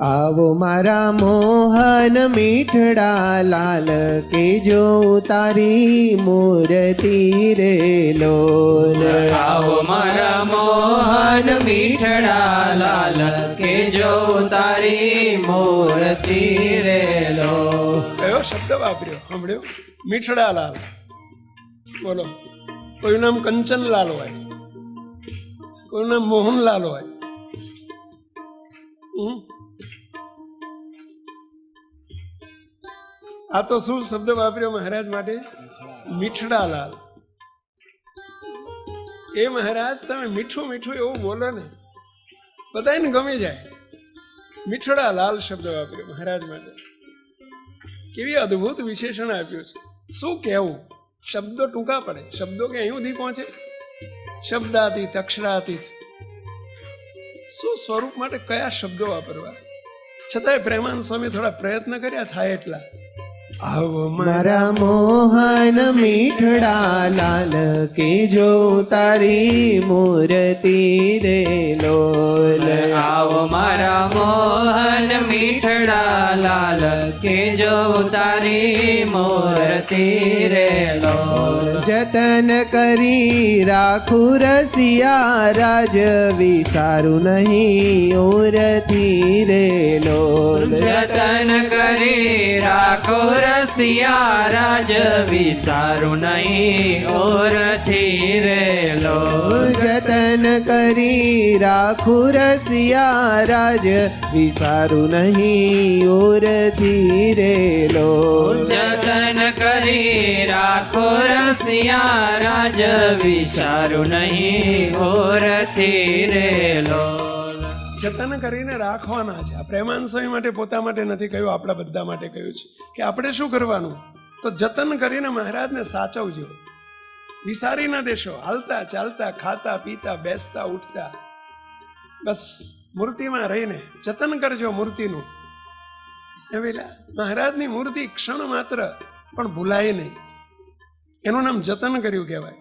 આવો મારા મોહન મીઠડા લાલ કે જો તારી મૂર્તિ રે લોલ. આવો મારા મોહન મીઠડા લાલ કે જો તારી મૂર્તિ રે લો. કયો શબ્દ વાપર્યો સાંભળ્યો? મીઠડા લાલ. બોલો, કોઈનું નામ કંચનલાલ હોય, કોઈનું નામ મોહનલાલ હોય. આ તો શું શબ્દ વાપર્યો મહારાજ માટે? મીઠડા લાલ. એ મહારાજ તમે મીઠું મીઠું એવું બોલો ને બધાને ગમી જાય. મીઠડા લાલ શબ્દ વાપર્યો મહારાજ માટે. કેવી અદ્ભુત વિશેષણ આપ્યું છે. શું કહેવું? શબ્દો ટૂંકા પડે. શબ્દો કે અહીં સુધી પહોંચે? શબ્દાતીત, અક્ષરાતીત. શું સ્વરૂપ માટે કયા શબ્દો વાપરવા? છતાંય પ્રેમાનંદ સ્વામી થોડા પ્રયત્ન કર્યા થાય એટલા. આવો મારા મોહન મીઠડા લાલ કે જો તારી મૂર્તિ રે લોલ. આવો મારા મોહન મીઠડા લાલ કે જો તારી મૂર્તિ રે લો. જતન કરી રાખું રસિયા રાજ વિસારું નહીં ઓરથી રે લોલ. જતન કરી રાખો રસિયા રાજ વિસારું નહીં ઓરથી રે લો. જતન કરી રાખું રસિયા રાજ વિસારું નહીં ઓરથી રે લોલ. જતન કરી રાખો રસિયા રાજ વિસારું નહીં ઓરથી રે લો. જતન કરીને રાખવાના છે. આ પ્રેમાનંદ સ્વામી માટે પોતા માટે નથી કહ્યું, આપણા બધા માટે કહ્યું છે કે આપણે શું કરવાનું? તો જતન કરીને મહારાજને સાચવજો, વિસારી ન દેશો. હાલતા ચાલતા, ખાતા પીતા, બેસતા ઉઠતા, બસ મૂર્તિમાં રહીને જતન કરજો મૂર્તિનું. એવેલા મહારાજની મૂર્તિ ક્ષણ માત્ર પણ ભૂલાય નહીં. એનું નામ જતન કર્યું કહેવાય.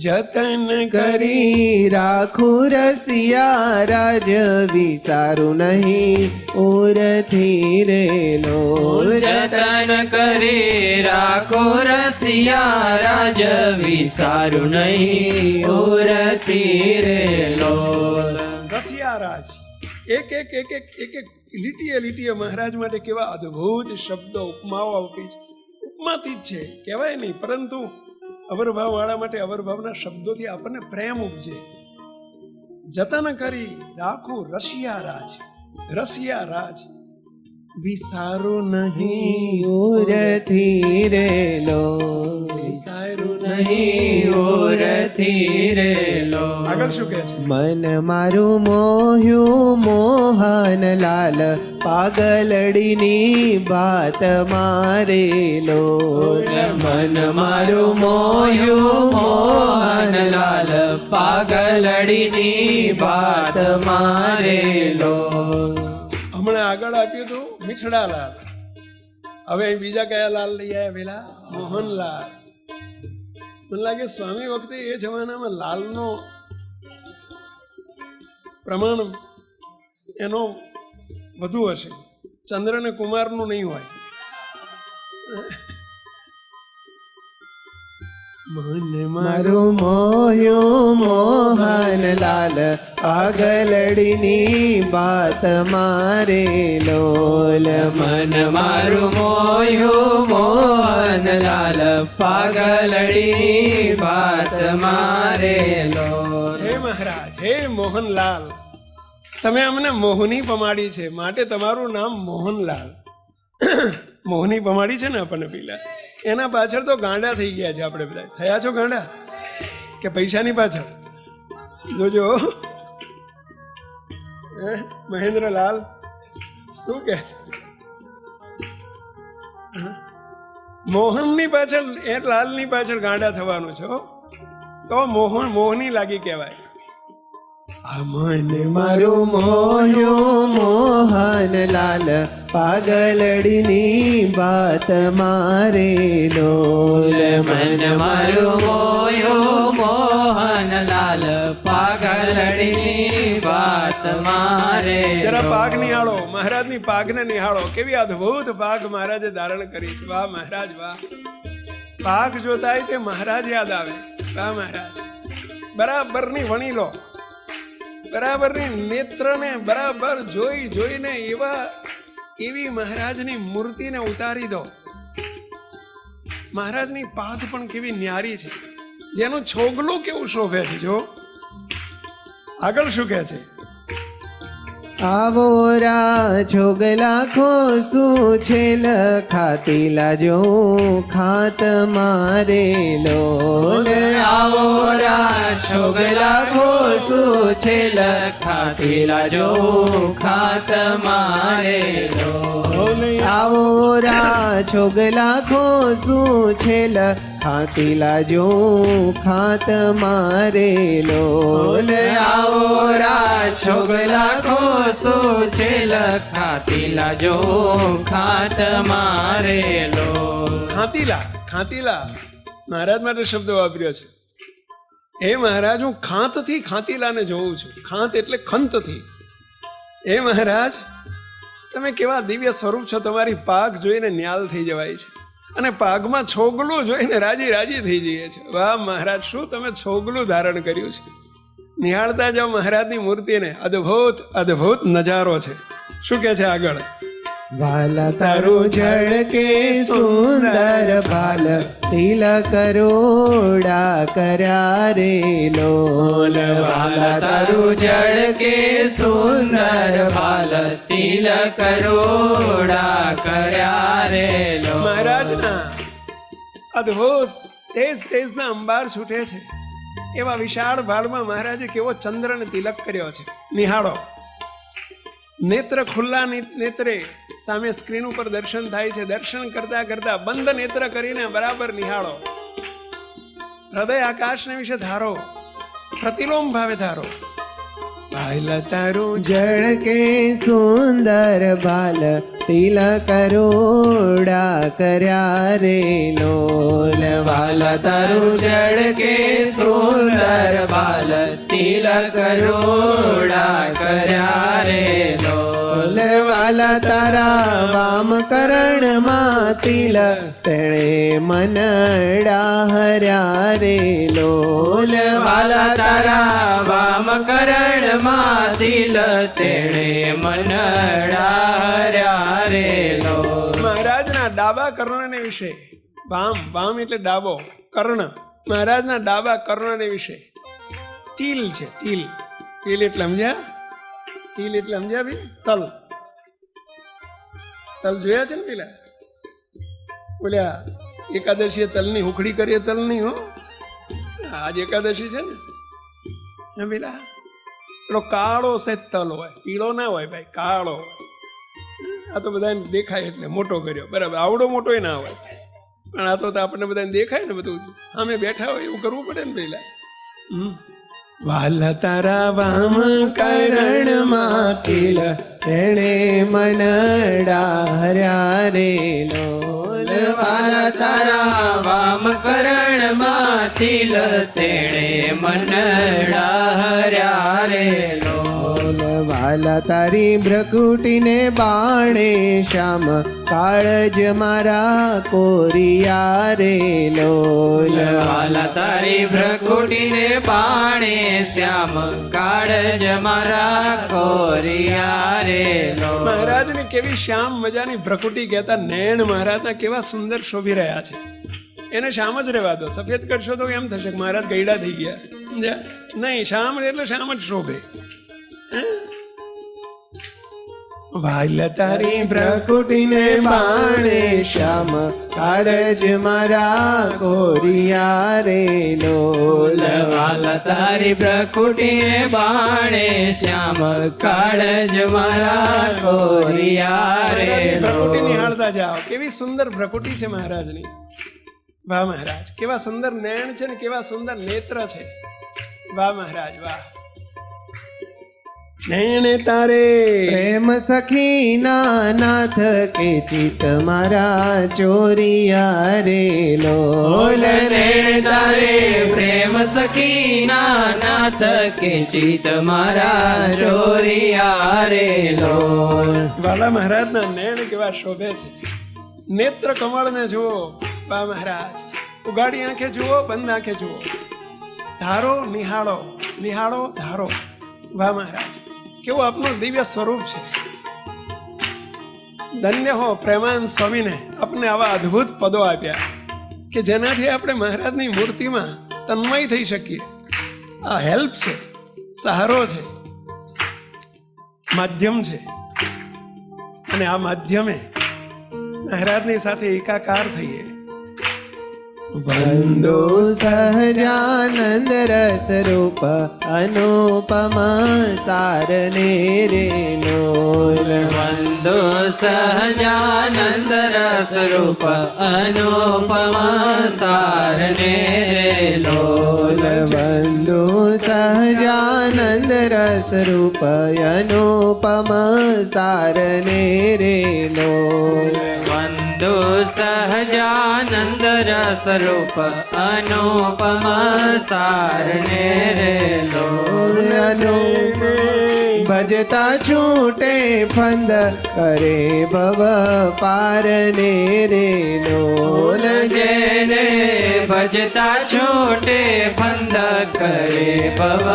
જતન કરી રાખું રસિયા રાજ વિસારું નહીં ઓરથી રે લોલ. જતન કરી રાખો રસિયા રાજ વિસારું નહીં ઓરથી રે લો. રસિયા રાજ એક એક એક એક એક એક લીટીએ લીટીએ મહારાજ માટે કેવા અદ્ભુત શબ્દો ઉપમાઓ આપી છે. ઉપમાથી જ છે કહેવાય નહીં, પરંતુ અવરભાવ વાળા માટે અવરભાવના શબ્દોથી આપણને પ્રેમ ઉપજે. જતન કરી રાખું રસિયા રાજ, રસિયા રાજ વિસારું નહીં ઓરથી રે લોલ. વિસારું નહીં ઓરથી રે લો. આગળ શું કહે છે? મન મારું મોહ્યું મોહન લાલ પાગલડીની બાત મારે લોલ. મન મારું મોહ્યું મોહન લાલ પાગલડીની બાત મારે લો. હમણાં આગળ આપ્યું હતું મીઠડા લાલ. હવે બીજા કયા લાલ લઈ આવ્યા? પેલા મોહનલાલ. મને લાગે સ્વામી વખતે એ જમાનામાં લાલનો પ્રમાણ એનો વધુ હશે, ચંદ્ર ને કુમારનું નહીં હોય. મન મારું મોહ્યું મોહન લાલ પાગલડીની બાત મારે લોલ. મન મારું મોહ્યું મોહન લાલ પાગલડીની બાત મારે લો. હે મહારાજ, હે મોહનલાલ, તમે અમને મોહની પમાડી છે, માટે તમારું નામ મોહનલાલ. મોહની પમાડી છે ને આપણને પેલા, એના પાછળ તો ગાંડા થઈ ગયા છે આપણે બધા. થયા છો ગાંડા કે પૈસાની પાછળ? જોજો મહેન્દ્રલાલ શું કહે છે? મોહનની પાછળ, એ લાલની પાછળ ગાંડા થવાનું છો તો મોહની લાગી કહેવાય. મન મારું મોહ્યું મોહન લાલ પાગલડીની બાત મારે લોલ. મન મારું મોહ્યું મોહન લાલ પાગલ મેલડીની વાત મારે જરા પાઘ નિહાળો, મહારાજની પાઘને નિહાળો. કેવી અદ્ભુત પાઘ મહારાજે ધારણ કરી છે. વાહ મહારાજ વાહ. પાઘ જોતાય તે મહારાજ યાદ આવે. વાહ મહારાજ. બરાબરની વણી લો, બરાબરની નેત્રને બરાબર જોઈ જોઈને એવી મહારાજની મૂર્તિને ઉતારી દો. મહારાજની પાઘ પણ કેવી ન્યારી છે, જેનું છોગલું કેવું શોભે છે. જો આગળ શું કહે છે? આવો રા છોગલા ખોસું છે લખાતી લાજો ખાત મારે લોલ. આવો રા છોગલા ખોસું છે લખાતી લાજો ખાત મારે લોલ. આવો રા છોગલા ખોસું છે લખાતી લાજો ખાત મારે લોલ. આવો રા છોગલા ખોસું છે લખાતી લાજો ખાત મારે લોલ. ખાતીલા, ખાતીલા મહારાજ માટે શબ્દ વાપર્યો છે. હે મહારાજ, હું ખાંતથી ખાતીલાને જોઉં છું. ખાંત એટલે ખંતથી. હે મહારાજ, તમે કેવા દિવ્ય સ્વરૂપ છો. તમારી પાઘ જોઈને ન્યાલ થઈ જવાય છે, અને પાઘમાં છોગલું જોઈને રાજી રાજી થઈ જઈએ છે. વાહ મહારાજ, શું તમે છોગલું ધારણ કર્યું છે. નિહાળતા જાઓ મહારાજની મૂર્તિને. અદ્ભુત અદ્ભુત નજારો છે. શું કે છે આગળ? વાલા તારું જળ કે સુંદર ભાલ તિલક કરોડા કર્યા રે લોલ. વાલા તારું જળ કે સુંદર ભાલ તિલક કરોડા કર્યા રે લોલ. મહારાજના અદ્ભુત તેજ તેજના અંબાર છૂટે છે. એવા વિશાળ ભાલમાં મહારાજે કેવો ચંદ્રને તિલક કર્યો છે. નિહાળો. નેત્ર ખુલ્લા નેત્રે સામે સ્ક્રીન ઉપર દર્શન થાય છે. દર્શન કરતા કરતા બંધ નેત્ર કરીને બરાબર નિહાળો. હૃદય આકાશને વિશે ધારો, પ્રતિલોમ ભાવે ધારો. ભાલ તારું જળ કે સુંદર ભાલ તિલક કરોડા કર્યા રે લોલ. વાલા તારું જળ કે સુંદર બાલ તિલક કરોડા કર્યા રે લોલ. વાલા તારા વામ કરણમાં તિલક તેણે મનડા હર્યા રે લોલ. વાલા તારા વામ કરણમાં તિલ તેણે મનડા હર્યા રે લોલ. મહારાજના ડાબા કર્ણને વિશે, વામ એટલે ડાબો, કર્ણ મહારાજના ડાબા કર્ણને વિશે તિલ છે. તિલ, તિલ એટલે સમજ્યા? તિલ એટલે સમજ્યા ભાઈ? તલ, તલ જોયા છે ને પેલા? બોલ્યા એકાદશીએ તલની હુખડી કરીએ, તલ નહીં હો. આજ એકાદશી છે ને પેલા પેલો કાળો સહેજ તલ હોય, પીળો ના હોય ભાઈ, કાળો હોય. આ તો બધાને દેખાય એટલે મોટો કર્યો, બરાબર. આવડો મોટોય ના હોય, પણ આ તો આપણને બધાને દેખાય ને બધું. અમે બેઠા હોય એવું કરવું પડે ને પેલા. વાલા તારા વામ કરણમાં તિલક તેણે મનડા હર્યા રે લોલ. વાલા તારા વામ કરણમાં તિલ તેણે મનડા હર્યા રે લોલ. વાલા તારી ભ્રકુટીને બાણે શ્યામ કાળજ મારા કોરિયા રે લોલ. વાલા તારી ભ્રકુટીને બાણે શ્યામ કાળજ મારા કોરિયા રે લોલ. મહારાજની કેવી શ્યામ મજાની ભ્રકુટી કહેતા નૈણ મહારાજના કેવા સુંદર શોભી રહ્યા છે. એને શ્યામ જ રહેવા દો. સફેદ કરશો તો એમ થશે કે મહારાજ ગયડા થઈ ગયા. સમજ્યા? નહીં, શ્યામ એટલે શ્યામ જ શોભે. વાલા તારી ભ્રકુટીને બાણે શ્યામ કારજ મારા કોરિયા રે લોલ. વાલા તારી ભ્રકુટીને બાણે શ્યામ કાળજ મારા કોરિયા રે ભ્રકુટી લોલ. નિહાળતા જાઓ. કેવી સુંદર ભ્રકુટી છે મહારાજની. વાહ મહારાજ, કેવા સુંદર નયન છે ને કેવા સુંદર નેત્ર છે. વાહ મહારાજ વાહ. નૈણ તારે પ્રેમ સખી ના નાથ કે ચિત મારા ચોરિયા રે લોલ નૈણ તારે પ્રેમ સખી ના નાથ કે ચિત મારા ચોરિયા રે લોલ. બાલા મહારાજના નૈણ કેવા શોભે છે. નેત્ર કમળને જુઓ બા મહારાજ, ઉગાડી આંખે જુઓ, બંધ આંખે જુઓ, ધારો નિહાળો, નિહાળો ધારો. વાહ મહારાજ, કેવું આપનું દિવ્ય સ્વરૂપ છે. ધન્ય હો પ્રેમાનંદ સ્વામીને આપને આવા અદ્ભુત પદો આપ્યા કે જેનાથી આપણે મહારાજની મૂર્તિમાં તન્મય થઈ શકીએ. આ હેલ્પ છે, સહારો છે, માધ્યમ છે, અને આ માધ્યમે મહારાજની સાથે એકાકાર થઈએ. વંદો સહજાનંદ રસ રૂપ અનુપમ સારને રે લોલ. વંદો સહજાનંદ રસ રૂપ અનુપમ સારને રે લોલ. વંદો સહજાનંદ રસ રૂપ અનુપમ સારને રે લોલ. વંદો સહજાનંદ રસ રૂપ અનુપમ સારને રે લોલ. ભજતા છૂટે ફંદ કરે ભવ પારને રે લોલ. જેને ભજતા છૂટે ફંદ કરે ભવ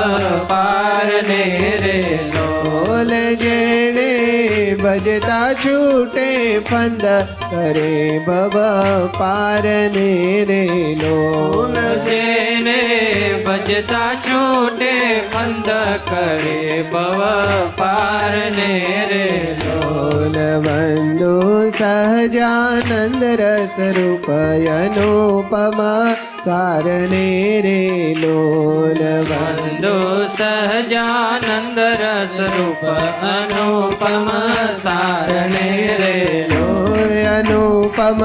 પારને રે લોલ. જેણે ભજતા છૂટે ફંદ કરે ભવ પારને રે લોલ. જેને ભજતા છૂટે ફંદ કરે ભવ પારને રે લોલ. વંદો સહજાનંદ રસ રૂપ અનુપમ સારને રે લોલ. વંદો સહજાનંદ રસ રૂપ અનુપમ સારને રે લોલ. અનુપમ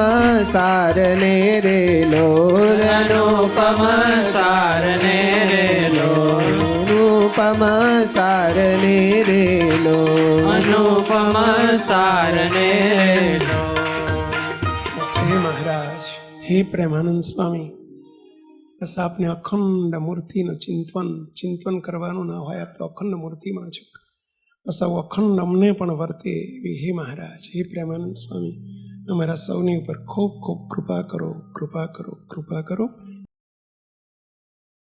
સારને રે લોલ. અનુપમ સારને રે લોલ. અનુપમ સારને રે લોલ. અનુપમ સારને રે લોલ. હે મહારાજ, હે પ્રેમાનંદ સ્વામી, બસ આપને અખંડ મૂર્તિનું ચિંતન કરવાનું ના હોય, આપ તો અખંડ મૂર્તિમાં છો. બસ આવું અખંડ અમને પણ વર્તે એવી હે મહારાજ, હે પ્રેમાનંદ સ્વામી, અમારા સૌની ઉપર ખૂબ ખૂબ કૃપા કરો, કૃપા કરો, કૃપા કરો.